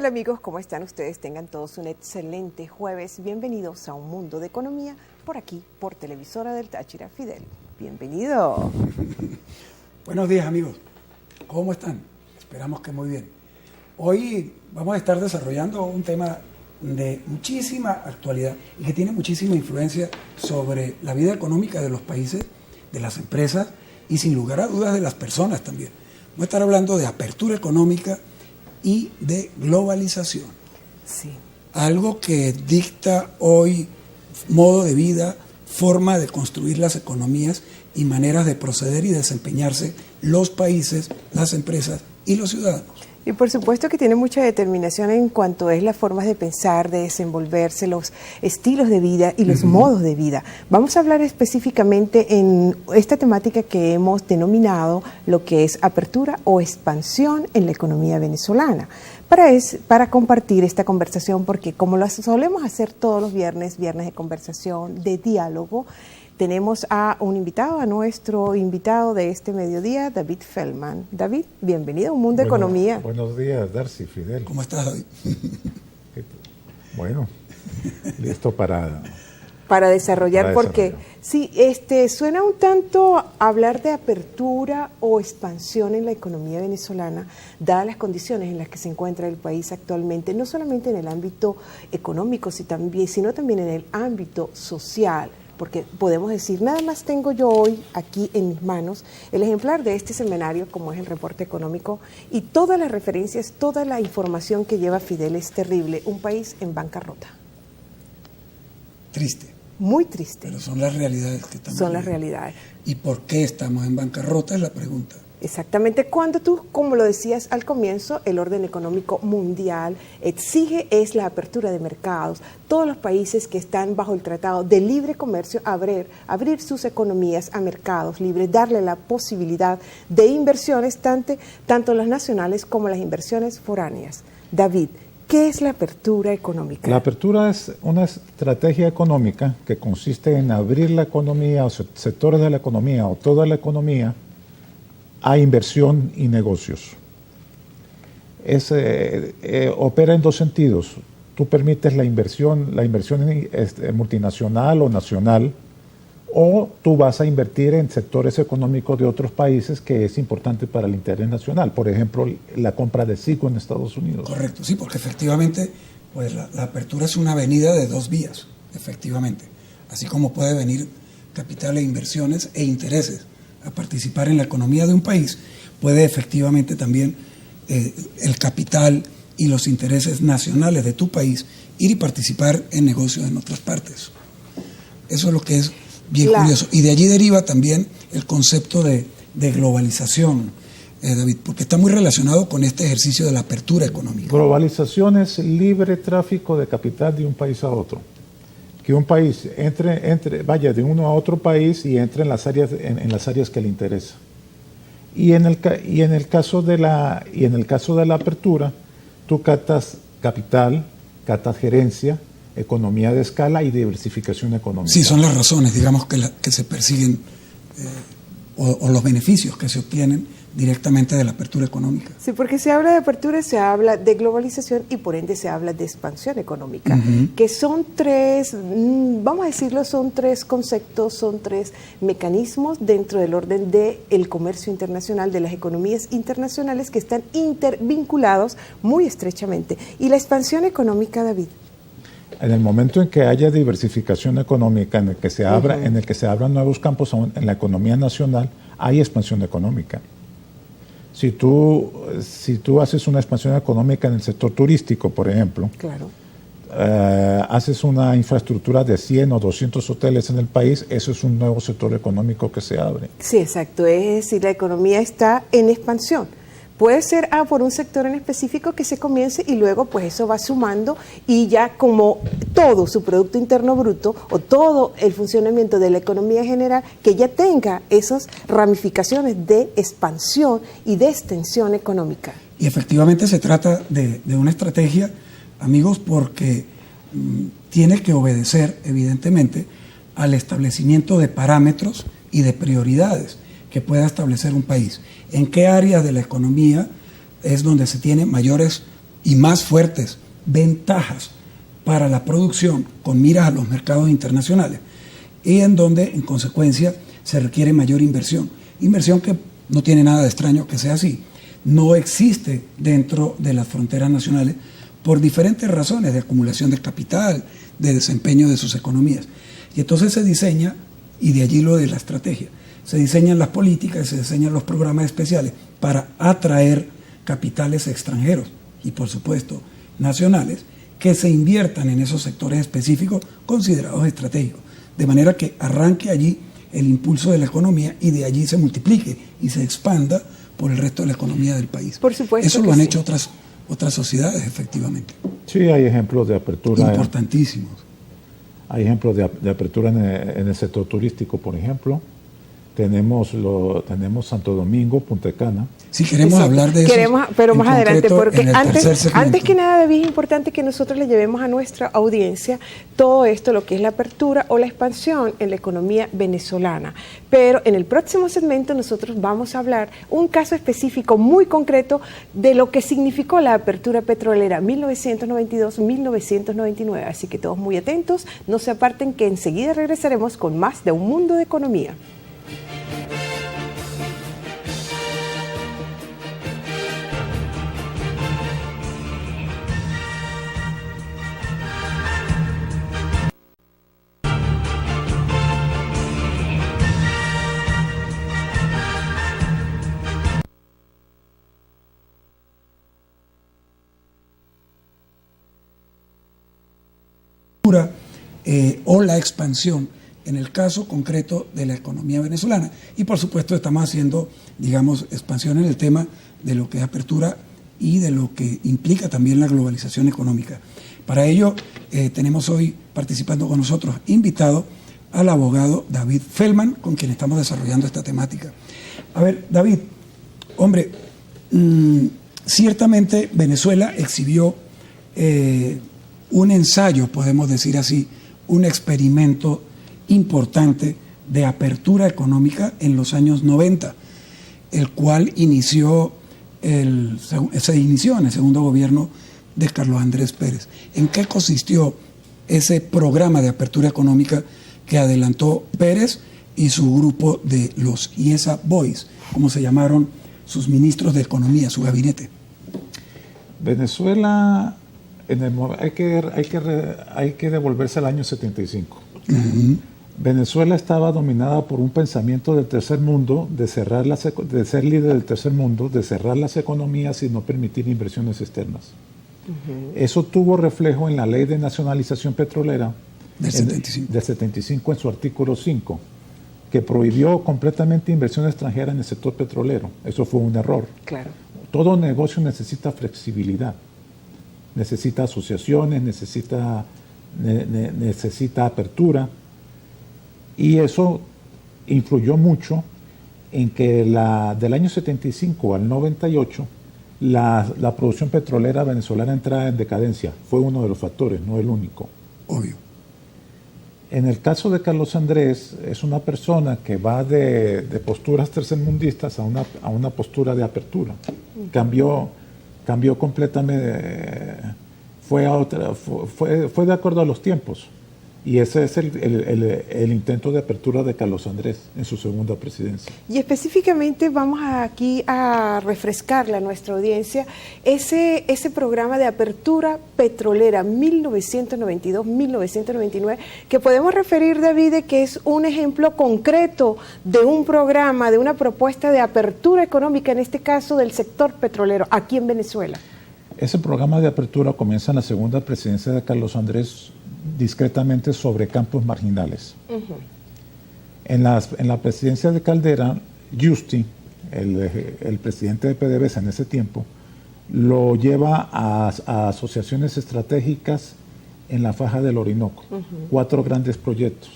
Amigos, ¿cómo están ustedes? Tengan todos un excelente jueves. Bienvenidos a Un Mundo de Economía, por aquí, por Televisora del Táchira. Fidel, bienvenido. Buenos días, amigos. ¿Cómo están? Esperamos que muy bien. Hoy vamos a estar desarrollando un tema de muchísima actualidad y que tiene muchísima influencia sobre la vida económica de los países, de las empresas y sin lugar a dudas de las personas también. Vamos a estar hablando de apertura económica y de globalización. Sí. Algo que dicta hoy modo de vida, forma de construir las economías y maneras de proceder y desempeñarse los países, las empresas y los ciudadanos. Y por supuesto que tiene mucha determinación en cuanto es las formas de pensar, de desenvolverse, los estilos de vida y los modos de vida. Vamos a hablar específicamente en esta temática que hemos denominado lo que es apertura o expansión en la economía venezolana. Para compartir esta conversación, porque como lo solemos hacer todos los viernes de conversación, de diálogo, tenemos a nuestro invitado de este mediodía, David Feldman. David, bienvenido a Un Mundo de Economía. Buenos días, Darcy, Fidel. ¿Cómo estás, David? Bueno, listo para desarrollar, porque sí, suena un tanto hablar de apertura o expansión en la economía venezolana, dadas las condiciones en las que se encuentra el país actualmente, no solamente en el ámbito económico, sino también en el ámbito social. Porque podemos decir, nada más tengo yo hoy aquí en mis manos el ejemplar de este semanario, como es el reporte económico, y todas las referencias, toda la información que lleva Fidel es terrible. Un país en bancarrota. Triste. Muy triste. Pero son las realidades que estamos Son las viviendo. realidades. ¿Y por qué estamos en bancarrota? Es la pregunta. Exactamente, cuando tú, como lo decías al comienzo, el orden económico mundial exige es la apertura de mercados. Todos los países que están bajo el Tratado de Libre Comercio abrir sus economías a mercados libres, darle la posibilidad de inversiones, tanto las nacionales como las inversiones foráneas. David, ¿qué es la apertura económica? La apertura es una estrategia económica que consiste en abrir la economía o sectores de la economía o toda la economía a inversión y negocios. Opera en dos sentidos. Tú permites la inversión multinacional o nacional, o tú vas a invertir en sectores económicos de otros países que es importante para el interés nacional. Por ejemplo, la compra de Cigna en Estados Unidos. Correcto, sí, porque efectivamente pues la apertura es una avenida de dos vías, efectivamente. Así como puede venir capital e inversiones e intereses a participar en la economía de un país, puede efectivamente también el capital y los intereses nacionales de tu país ir y participar en negocios en otras partes. Eso es lo que es bien curioso. Y de allí deriva también el concepto de globalización, David, porque está muy relacionado con este ejercicio de la apertura económica. Globalización es libre tráfico de capital de un país a otro. Que un país vaya de uno a otro país y entre en las áreas que le interesa. Y en el caso de la apertura, tú captas capital, captas gerencia, economía de escala y diversificación económica. Sí, son las razones, digamos, que se persiguen o los beneficios que se obtienen directamente de la apertura económica. Sí, porque se habla de apertura, se habla de globalización y por ende se habla de expansión económica, que son tres, vamos a decirlo, son tres conceptos, son tres mecanismos dentro del orden del comercio internacional, de las economías internacionales que están intervinculados muy estrechamente. ¿Y la expansión económica, David? En el momento en que haya diversificación económica, en el que se abran nuevos campos en la economía nacional, hay expansión económica. Si tú haces una expansión económica en el sector turístico, por ejemplo, claro, haces una infraestructura de 100 o 200 hoteles en el país, eso es un nuevo sector económico que se abre. Sí, exacto. Es decir, la economía está en expansión. Puede ser por un sector en específico que se comience y luego pues eso va sumando y ya como todo su Producto Interno Bruto o todo el funcionamiento de la economía general, que ya tenga esas ramificaciones de expansión y de extensión económica. Y efectivamente se trata de una estrategia, amigos, porque tiene que obedecer, evidentemente, al establecimiento de parámetros y de prioridades que pueda establecer un país. ¿En qué áreas de la economía es donde se tienen mayores y más fuertes ventajas para la producción con miras a los mercados internacionales? Y en donde, en consecuencia, se requiere mayor inversión. Inversión que no tiene nada de extraño que sea así. No existe dentro de las fronteras nacionales por diferentes razones de acumulación de capital, de desempeño de sus economías. Y entonces se diseña, y de allí lo de la estrategia, se diseñan las políticas, se diseñan los programas especiales para atraer capitales extranjeros y, por supuesto, nacionales, que se inviertan en esos sectores específicos considerados estratégicos, de manera que arranque allí el impulso de la economía y de allí se multiplique y se expanda por el resto de la economía del país. Por supuesto. Eso lo han hecho otras sociedades, efectivamente. Sí, hay ejemplos de apertura. Importantísimos. Hay ejemplos de apertura en el sector turístico, por ejemplo. Tenemos Santo Domingo, Punta Cana. Sí, queremos hablar de eso. Pero más adelante, porque antes que nada, David, es importante que nosotros le llevemos a nuestra audiencia todo esto, lo que es la apertura o la expansión en la economía venezolana. Pero en el próximo segmento nosotros vamos a hablar un caso específico muy concreto de lo que significó la apertura petrolera 1992-1999. Así que todos muy atentos, no se aparten, que enseguida regresaremos con más de Un Mundo de Economía. O la expansión en el caso concreto de la economía venezolana. Y por supuesto estamos haciendo, digamos, expansión en el tema de lo que es apertura y de lo que implica también la globalización económica. Para ello tenemos hoy participando con nosotros invitado al abogado David Feldman, con quien estamos desarrollando esta temática. A ver, David, hombre, ciertamente Venezuela exhibió un ensayo, podemos decir así, un experimento importante de apertura económica en los años 90, el cual se inició en el segundo gobierno de Carlos Andrés Pérez. ¿En qué consistió ese programa de apertura económica que adelantó Pérez y su grupo de los IESA Boys, como se llamaron sus ministros de Economía, su gabinete? Venezuela, hay que devolverse al año 75. Uh-huh. Venezuela estaba dominada por un pensamiento del tercer mundo, de ser líder del tercer mundo, de cerrar las economías y no permitir inversiones externas. Uh-huh. Eso tuvo reflejo en la Ley de Nacionalización Petrolera del 75 en su artículo 5, que prohibió completamente inversión extranjera en el sector petrolero. Eso fue un error. Claro. Todo negocio necesita flexibilidad, necesita asociaciones, necesita apertura, y eso influyó mucho en que del año 75 al 98 la producción petrolera venezolana entraba en decadencia. Fue uno de los factores, no el único. Obvio. En el caso de Carlos Andrés, es una persona que va de posturas tercermundistas a una postura de apertura. Cambió completamente, fue de acuerdo a los tiempos. Y ese es el intento de apertura de Carlos Andrés en su segunda presidencia. Y específicamente vamos aquí a refrescarle a nuestra audiencia ese programa de apertura petrolera 1992-1999, que podemos referir, David, que es un ejemplo concreto de un programa, de una propuesta de apertura económica, en este caso del sector petrolero, aquí en Venezuela. Ese programa de apertura comienza en la segunda presidencia de Carlos Andrés, discretamente sobre campos marginales. Uh-huh. En la presidencia de Caldera, Justi, el presidente de PDVSA en ese tiempo, lo lleva a asociaciones estratégicas en la faja del Orinoco, 4 grandes proyectos.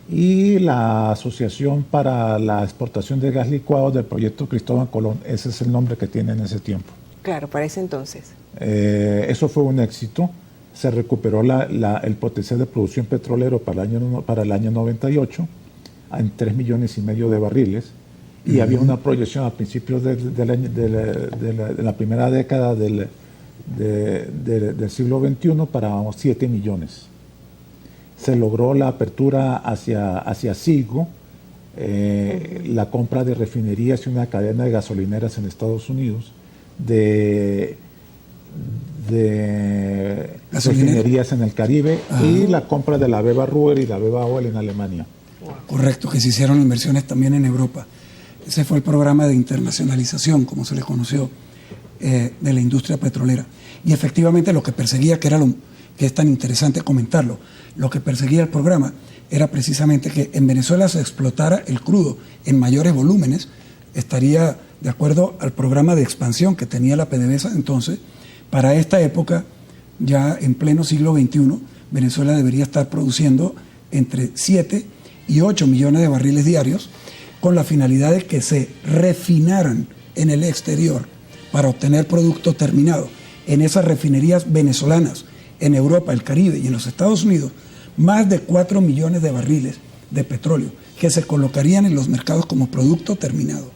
Y la Asociación para la Exportación de Gas Licuado del proyecto Cristóbal Colón, ese es el nombre que tiene en ese tiempo. Claro, para ese entonces. Eso fue un éxito. Se recuperó el potencial de producción petrolero para el año 98 en 3,5 millones de barriles. Y había una proyección a principios de la primera década del siglo XXI para 7 millones. Se logró la apertura hacia Sigo, la compra de refinerías y una cadena de gasolineras en Estados Unidos, de refinerías en el Caribe. Ajá. Y la compra de la Beba Ruhr y la Beba Oil en Alemania. Correcto, que se hicieron inversiones también en Europa. Ese fue el programa de internacionalización, como se le conoció, de la industria petrolera. Y efectivamente lo que perseguía, que es tan interesante comentarlo, lo que perseguía el programa era precisamente que en Venezuela se explotara el crudo en mayores volúmenes. Estaría de acuerdo al programa de expansión que tenía la PDVSA entonces. Para esta época, ya en pleno siglo XXI, Venezuela debería estar produciendo entre 7 y 8 millones de barriles diarios, con la finalidad de que se refinaran en el exterior para obtener producto terminado. En esas refinerías venezolanas, en Europa, el Caribe y en los Estados Unidos, más de 4 millones de barriles de petróleo que se colocarían en los mercados como producto terminado.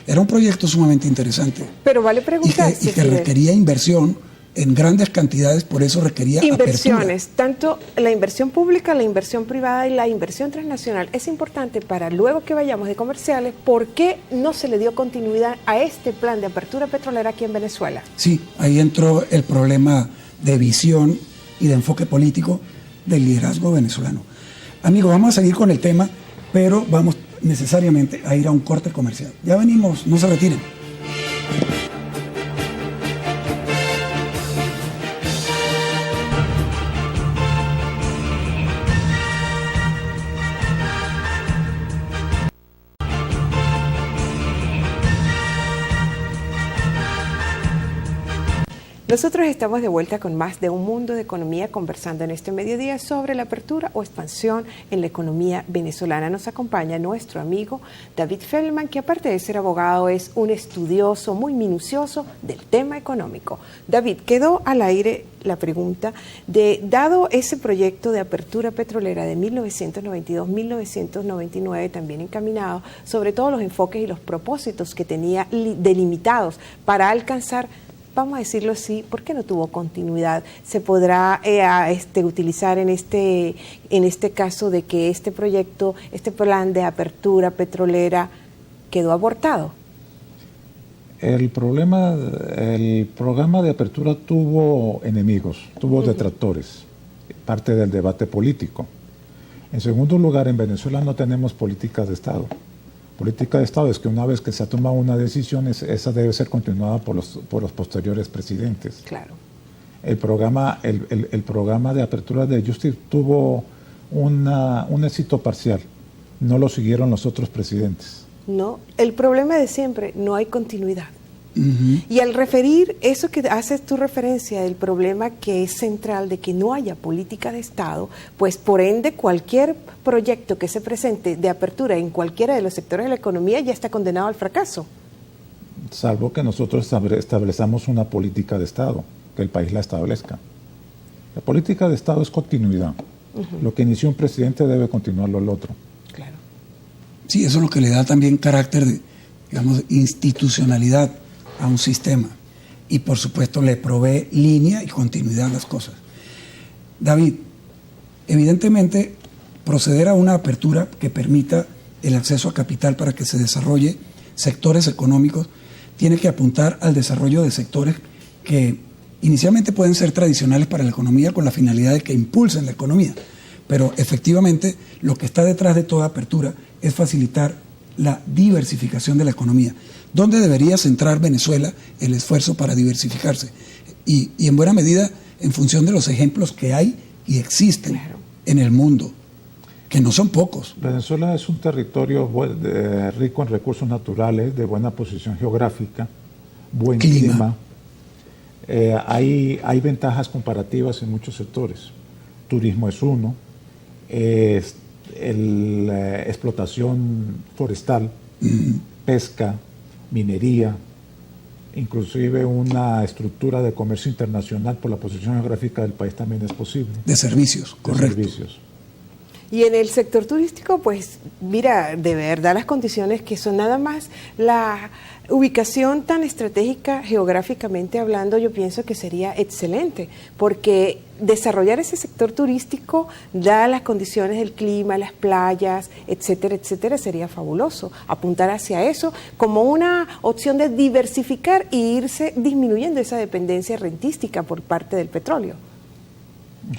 Era un proyecto sumamente interesante. Pero vale preguntar y que requería inversión en grandes cantidades, por eso requería inversiones, apertura. Tanto la inversión pública, la inversión privada y la inversión transnacional es importante para luego que vayamos de comerciales. ¿Por qué no se le dio continuidad a este plan de apertura petrolera aquí en Venezuela? Sí, ahí entró el problema de visión y de enfoque político del liderazgo venezolano. Amigos, vamos a seguir con el tema, pero vamos necesariamente a ir a un corte comercial. Ya venimos, no se retiren. Nosotros estamos de vuelta con más de Un Mundo de Economía, conversando en este mediodía sobre la apertura o expansión en la economía venezolana. Nos acompaña nuestro amigo David Feldman, que aparte de ser abogado es un estudioso muy minucioso del tema económico. David, quedó al aire la pregunta de, dado ese proyecto de apertura petrolera de 1992-1999, también encaminado sobre todos los enfoques y los propósitos que tenía delimitados para alcanzar, vamos a decirlo así, ¿por qué no tuvo continuidad? ¿Se podrá utilizar en este caso de que este proyecto, este plan de apertura petrolera quedó abortado? El programa de apertura tuvo enemigos, tuvo detractores, parte del debate político. En segundo lugar, en Venezuela no tenemos políticas de Estado. Política de Estado es que una vez que se ha tomado una decisión, esa debe ser continuada por los posteriores presidentes. Claro. El programa de apertura de Justice tuvo un éxito parcial. No lo siguieron los otros presidentes. No, el problema de siempre, no hay continuidad. Uh-huh. Y al referir eso que haces tu referencia del problema que es central de que no haya política de Estado, pues por ende cualquier proyecto que se presente de apertura en cualquiera de los sectores de la economía ya está condenado al fracaso. Salvo que nosotros establezcamos una política de Estado, que el país la establezca. La política de Estado es continuidad. Uh-huh. Lo que inició un presidente debe continuarlo el otro. Claro. Sí, eso es lo que le da también carácter de, digamos, institucionalidad a un sistema y por supuesto le provee línea y continuidad a las cosas. David, evidentemente proceder a una apertura que permita el acceso a capital para que se desarrolle sectores económicos tiene que apuntar al desarrollo de sectores que inicialmente pueden ser tradicionales para la economía con la finalidad de que impulsen la economía, pero efectivamente lo que está detrás de toda apertura es facilitar la diversificación de la economía. ¿Dónde debería centrar Venezuela el esfuerzo para diversificarse? Y en buena medida en función de los ejemplos que hay y existen en el mundo, que no son pocos. Venezuela es un territorio rico en recursos naturales, de buena posición geográfica, buen clima. Hay ventajas comparativas en muchos sectores. Turismo es uno, explotación forestal, pesca, minería, inclusive una estructura de comercio internacional por la posición geográfica del país también es posible. De servicios, correcto. Servicios. Y en el sector turístico, pues mira, de verdad las condiciones que son nada más la ubicación tan estratégica geográficamente hablando, yo pienso que sería excelente, porque desarrollar ese sector turístico, dadas las condiciones del clima, las playas, etcétera, etcétera, sería fabuloso. Apuntar hacia eso como una opción de diversificar e irse disminuyendo esa dependencia rentística por parte del petróleo.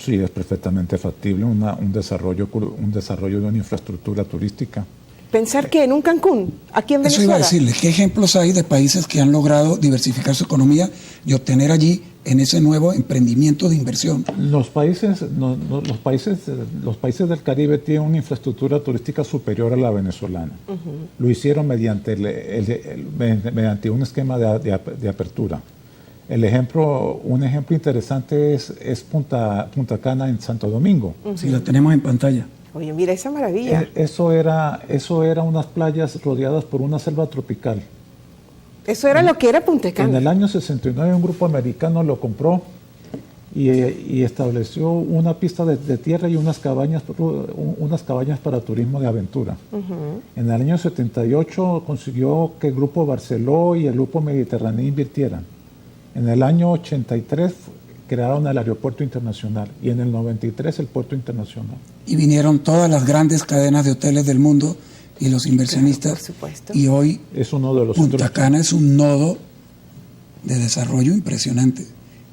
Sí, es perfectamente factible un desarrollo de una infraestructura turística. Pensar que en un Cancún, aquí en Venezuela. Eso iba a decirles, ¿qué ejemplos hay de países que han logrado diversificar su economía y obtener allí en ese nuevo emprendimiento de inversión? Los países del Caribe tienen una infraestructura turística superior a la venezolana. Lo hicieron mediante un esquema de apertura. Un ejemplo interesante es Punta Cana en Santo Domingo. Sí, la tenemos en pantalla. Oye, mira esa maravilla. Eso era unas playas rodeadas por una selva tropical. Eso era lo que era Punta Cana. En el año 69 un grupo americano lo compró y estableció una pista de tierra y unas cabañas para turismo de aventura. En el año 78 consiguió que el grupo Barceló y el grupo Mediterráneo invirtieran. En el año 83 crearon el aeropuerto internacional y en el 93 el puerto internacional. Y vinieron todas las grandes cadenas de hoteles del mundo y los inversionistas. Claro, por supuesto. Y hoy es uno de los Punta Cana es un nodo de desarrollo impresionante.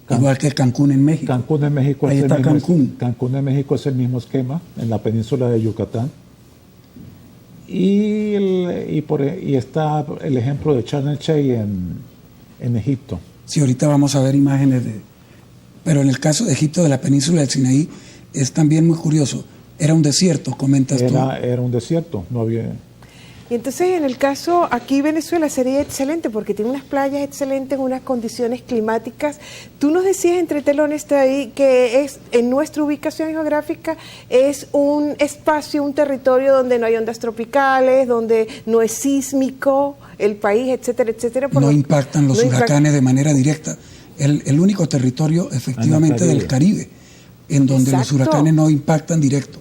Igual que Cancún en México. Cancún en México Ahí está Cancún. Cancún en México es el mismo esquema, en la península de Yucatán. Y está el ejemplo de Sharm el Sheikh en Egipto. Sí, ahorita vamos a ver imágenes de... Pero en el caso de Egipto, de la península del Sinaí, es también muy curioso. Era un desierto, comentas tú. Era un desierto, no había... Y entonces en el caso aquí Venezuela sería excelente porque tiene unas playas excelentes, unas condiciones climáticas. Tú nos decías entre telones ahí que es en nuestra ubicación geográfica es un espacio, un territorio donde no hay ondas tropicales, donde no es sísmico el país, etcétera, etcétera. No impactan los huracanes de manera directa. El único territorio efectivamente del Caribe en donde los huracanes no impactan directo,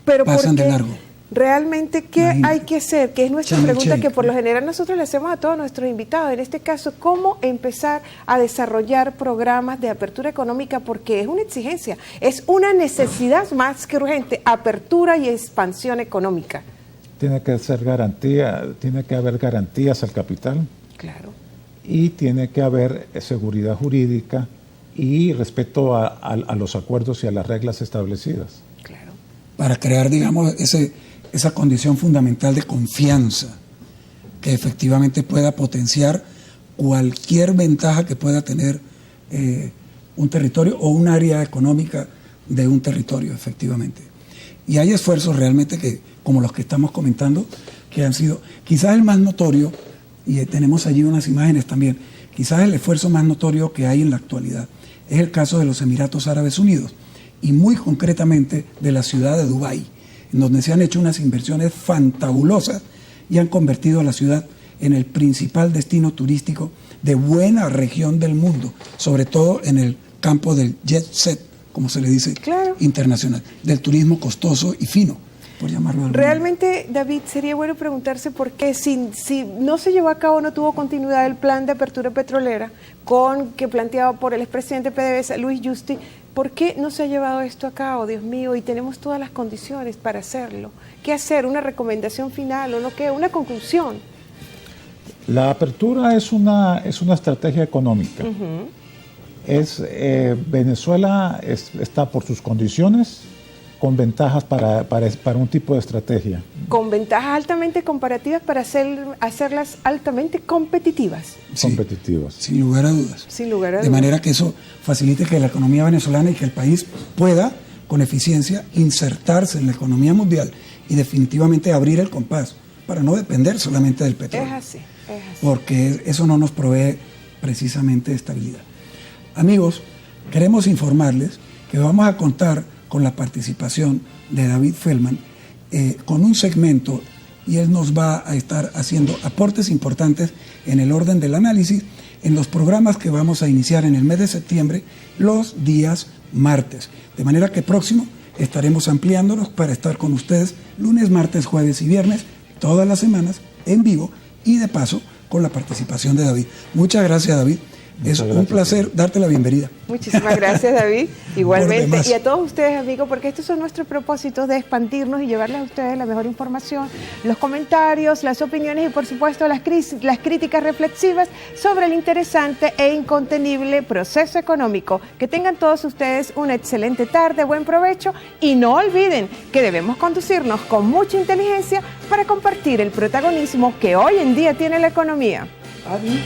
pero pasan de largo. Realmente, ¿qué hay que hacer? Que es nuestra Sharm el pregunta Sheikh, que por lo general nosotros le hacemos a todos nuestros invitados. En este caso, ¿cómo empezar a desarrollar programas de apertura económica? Porque es una exigencia, es una necesidad más que urgente, apertura y expansión económica. Tiene que haber garantías al capital. Claro. Y tiene que haber seguridad jurídica y respeto a los acuerdos y a las reglas establecidas. Claro. Para crear, digamos, esa condición fundamental de confianza que efectivamente pueda potenciar cualquier ventaja que pueda tener un territorio o un área económica de un territorio, efectivamente. Y hay esfuerzos realmente que, como los que estamos comentando, que han sido quizás el más notorio, y tenemos allí unas imágenes también, quizás el esfuerzo más notorio que hay en la actualidad es el caso de los Emiratos Árabes Unidos y muy concretamente de la ciudad de Dubái, en donde se han hecho unas inversiones fantabulosas y han convertido a la ciudad en el principal destino turístico de buena región del mundo, sobre todo en el campo del jet set, como se le dice, internacional, del turismo costoso y fino, por llamarlo de alguna manera. Realmente, David, sería bueno preguntarse por qué si no se llevó a cabo, no tuvo continuidad el plan de apertura petrolera que planteado por el expresidente PDVSA, Luis Justi. ¿Por qué no se ha llevado esto a cabo, Dios mío? Y tenemos todas las condiciones para hacerlo. ¿Qué hacer? ¿Una recomendación final o no qué? ¿Una conclusión? La apertura es una estrategia económica. Venezuela está por sus condiciones con ventajas para un tipo de estrategia. Con ventajas altamente comparativas para hacerlas altamente competitivas. Sí, competitivas. Sin lugar a dudas. Sin lugar a dudas. De manera que eso facilite que la economía venezolana y que el país pueda, con eficiencia, insertarse en la economía mundial y definitivamente abrir el compás para no depender solamente del petróleo. Es así. Porque eso no nos provee precisamente estabilidad. Amigos, queremos informarles que vamos a contar con la participación de David Feldman con un segmento, y él nos va a estar haciendo aportes importantes en el orden del análisis en los programas que vamos a iniciar en el mes de septiembre, los días martes. De manera que próximo estaremos ampliándonos para estar con ustedes lunes, martes, jueves y viernes, todas las semanas, en vivo y de paso con la participación de David. Muchas gracias, David. Es un placer darte la bienvenida. Muchísimas gracias, David. Igualmente. Y a todos ustedes, amigos, porque estos son nuestros propósitos de expandirnos y llevarles a ustedes la mejor información, los comentarios, las opiniones y, por supuesto, las críticas reflexivas sobre el interesante e incontenible proceso económico. Que tengan todos ustedes una excelente tarde, buen provecho y no olviden que debemos conducirnos con mucha inteligencia para compartir el protagonismo que hoy en día tiene la economía. Adiós.